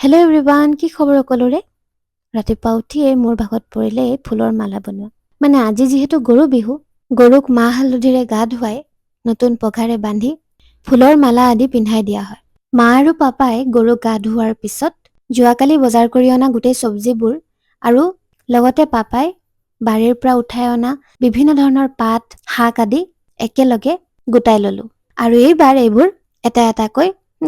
Hello' everyone, কি খবৰ সকলোৰে? ৰাতিপুৱা উঠিয়ে মোৰ ভাগত পৰিলে এই ফুলৰ মালা বনোৱা। মানে আজি যিহেতু গৰু বিহু, গৰুক মাহ হালধিৰে গা ধুৱাই নতুন পঘাৰে বান্ধি ফুলৰ মালা আদি পিন্ধাই দিয়া হয়। মা আৰু পাপাই গৰুক গা ধুওৱাৰ পিছত যোৱাকালি বজাৰ কৰি অনা গোটেই চব্জিবোৰ আৰু লগতে পাপাই বাৰীৰ পৰা উঠাই অনা বিভিন্ন ধৰণৰ পাত, শাক আদি একেলগে গোটাই ললো। আৰু এইবাৰ এইবোৰ এটা এটাকৈ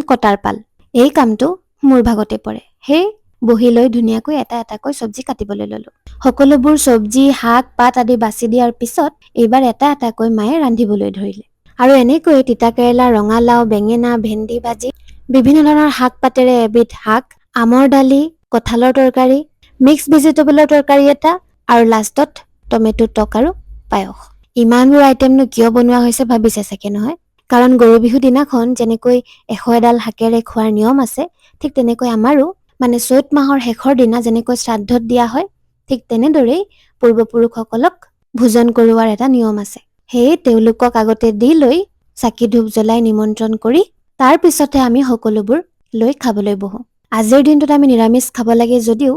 কটাৰ পাল। এই কামটো মোৰ ভাগতে পৰে। সেই বহি লৈ ধুনীয়াকৈ এটা এটাকৈ চব্জি কাটিবলৈ ললো। সকলোবোৰ চব্জি, শাক, পাত আদি বাছি দিয়াৰ পিছত এইবাৰ এটা এটাকৈ মায়ে ৰান্ধিবলৈ ধৰিলে। আৰু এনেকৈ তিতাকেৰেলা, ৰঙালাও, বেঙেনা, ভেন্দি ভাজি, বিভিন্ন ধৰণৰ শাক পাতেৰে এবিধ শাক, আমৰ দালি, কঁঠালৰ তৰকাৰী, মিক্স ভেজিটেবলৰ তৰকাৰী এটা আৰু লাষ্টত টমেটো টক আৰু পায়স। ইমানবোৰ আইটেমনো কিয় বনোৱা হৈছে ভাবিছে চাগে নহয়? কাৰণ গৰু বিহু দিনাখন যেনেকৈ 100 এডাল শাকেৰে খোৱাৰ নিয়ম আছে, ঠিক তেনেকৈ আমাৰো মানে চৈত মাহৰ শেষৰ দিনা যেনেকৈ শ্ৰাদ্ধত দিয়া হয়, ঠিক তেনেদৰেই পূৰ্বপুৰুষসকলক ভোজন কৰোৱাৰ এটা নিয়ম আছে। সেয়ে তেওঁলোকক আগতে দি লৈ চাকি ধূপ জ্বলাই নিমন্ত্ৰণ কৰি তাৰ পিছতে আমি সকলোবোৰ লৈ খাবলৈ বহো। আজিৰ দিনটোত আমি নিৰামিষ খাব লাগে যদিও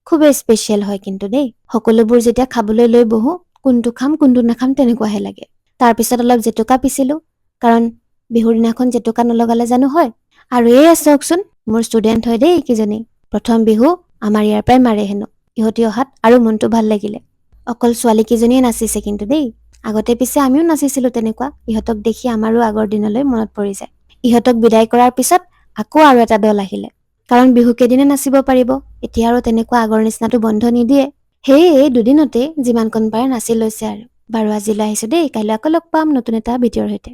খুবেই স্পেচিয়েল হয় কিন্তু দেই। সকলোবোৰ যেতিয়া খাবলৈ লৈ বহো, কোনটো খাম কোনটো নাখাম তেনেকুৱাহে লাগে। তাৰ পিছত অলপ জেতুকা পিচিলো, কাৰণ বিহুৰ দিনাখন জেতুকা নলগালে জানো হয়। আৰু এই চাওকচোন, মোৰ ষ্টুডেণ্ট হয় দেই এইকেইজনী। প্ৰথম বিহু আমাৰ ইয়াৰ পৰাই মাৰে হেনো। ইহঁতি অহাত আৰু মনটো ভাল লাগিলে। অকল ছোৱালীকেইজনীয়ে নাচিছে কিন্তু দেই। আগতে পিছে আমিও নাচিছিলো তেনেকুৱা। ইহঁতক দেখি আমাৰো আগৰ দিনলৈ মনত পৰি যায়। ইহঁতক বিদায় কৰাৰ পিছত আকৌ আৰু এটা দল আহিলে, কাৰণ বিহু কেইদিনে নাচিব পাৰিব। এতিয়া আৰু তেনেকুৱা আগৰ নিচিনাটো বন্ধ নিদিয়ে। সেয়ে এই দুদিনতে যিমানকণ পাৰে নাচি লৈছে আৰু। বাৰু আজিলৈ আহিছো দেই, কাইলৈ আকৌ লগ পাম নতুন এটা ভিডিঅ'ৰ সৈতে।